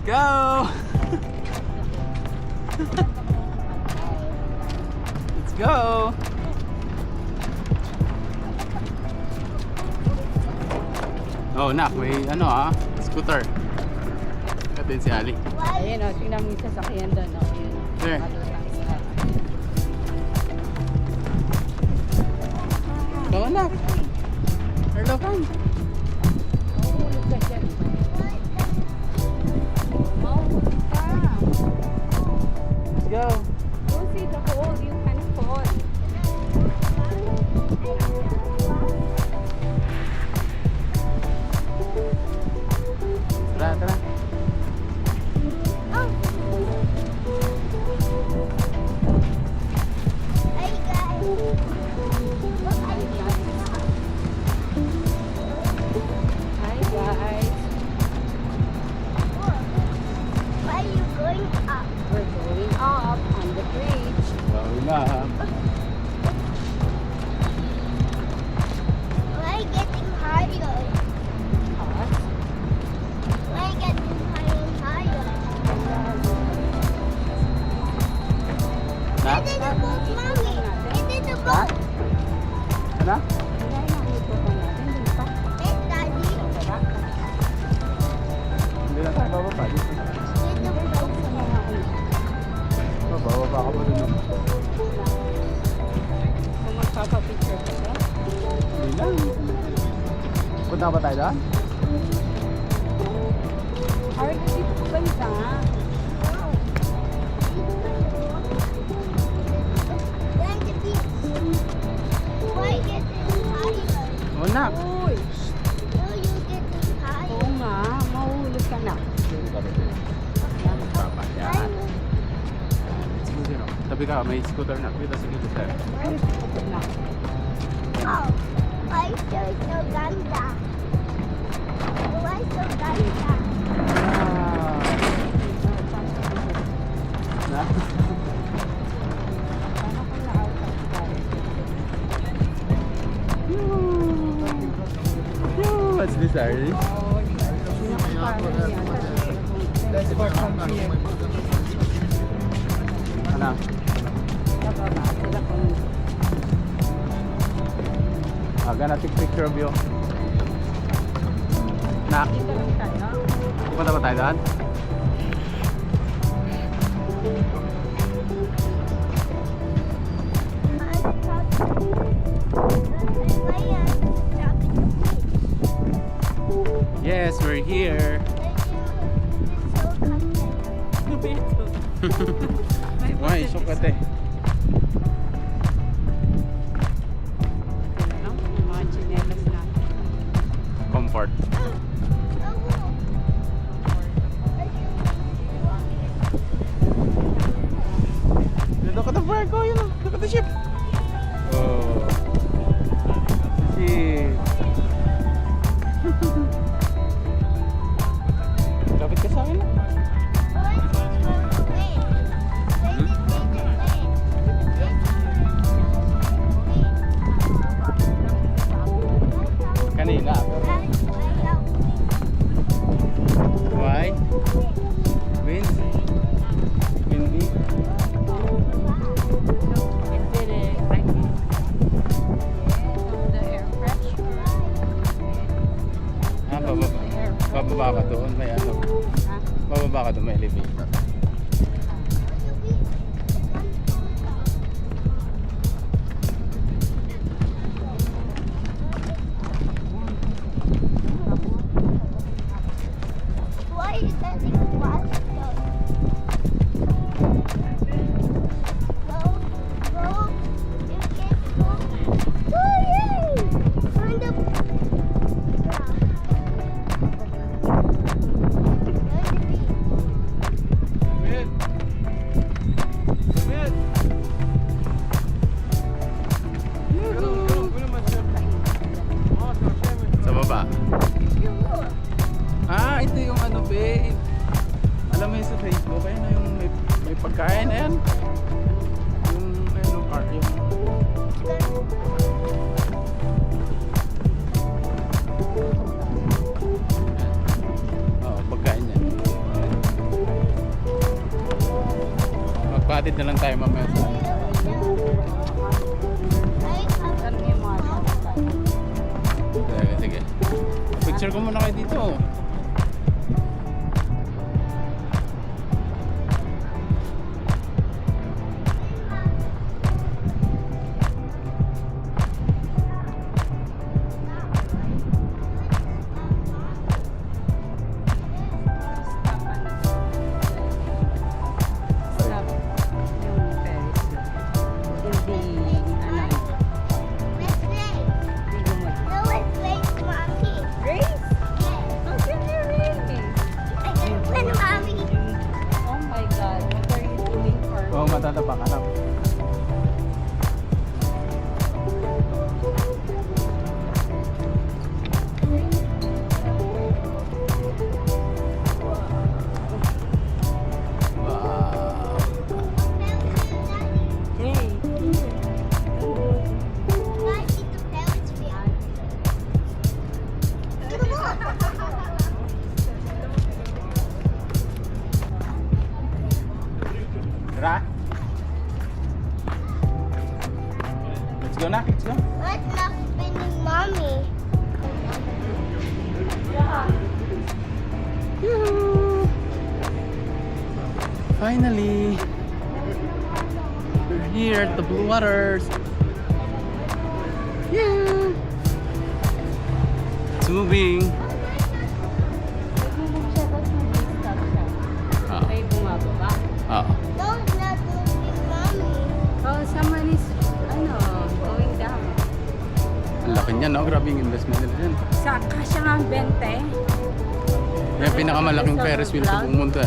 go! Let's go! Oh, nak, may ano scooter. Katin si Ali. Ayun o, tingnan mo yung sasakyan doon o. There. Go, nak. Erlokan. Mahulog ka dyan. Mahulog ka. Let's go. Go see the hole, you can fall. Tara, tara. Hey guys. What are you doing? Hi guys. Why are you going up? We're going up on the bridge. Going up. Why getting higher? Us. Why getting higher and higher? Nak? It is a boat, mommy. It is a boat. Ano? Kaya nakikita natin, di ba? Hey, daddy. Baba. Hindi na tayo bababa. It is a boat. Sa mga ulo. Bababa ka pa dun. Kung magpapapicture ka ba? Hindi lang. Punta ba tayo doon? Ay, dito po ganda. Then the beach. Why getting higher? Oo, nak. Uy! No, you getting higher. Oo nga, mahulog ka na. Baba. Yan. Scooter. Tabi ka, may scooter na. Kita sa gilid tayo. Ay, ito na. Oh, why so ganda? Why so ganda? Na? Paano kung na-out of time? What's this, Arlie? Oo, pinakapaano yan. Ano? Sa baba, sila kung Gonna take picture of you. Nak, dito lang tayo. punta ba tayo doon? Yes, we're here. Why, sukat eh. Ano? Mga chinelas na. Comfort. Look at the Virgo, you know. Look at the ship. Oh. Ship. Lapit ka sa akin lang. Kanina. Why? Wind? Windy? It did it. I think. The air pressure. Bababa. Bababa ka doon. May ano. Ha? Bababa ka doon. May elevator. Why is that water? Go, go, you can go. Hooray! On the Win! Win! Sa baba. Ah, ito yung ano, babe. Alam mo yun sa Facebook, ayun na yung may pagkain, ayan. Yung, ayun, yung car, yung... Oo, pagkain yan. Ayan. magkakatid na lang tayo mamaya sa Kami yung mga sasakay. Sige, sige. Picture ko muna kayo dito. Stop. Yung Ferris wheel. Hindi, ano, Let's play. hindi lumot. No, let's play, Mommy. Grace? How can you really? I can play, Mommy. Oh my God, what are you doing for? Oo, matatapa ka lang. Wow. Hey. Guys, it's a Ferris wheel. Come on. Tara. Let's go na, let's go. Let's not spinning, Mommy. Yoo-hoo. Finally, we're here at the Blue Waters. Yeah. It's moving. Nagmumove siya, tapos mag-stop siya. Ah. May bumababa. Oo. Don't not moving, Mommy. Oh, someone is, going down. Ang laki niya, no? Grabe yung investment nila dyan. Sa kasya nga ang 20. Yan, pinakamalaking Ferris wheel sa buong mundo.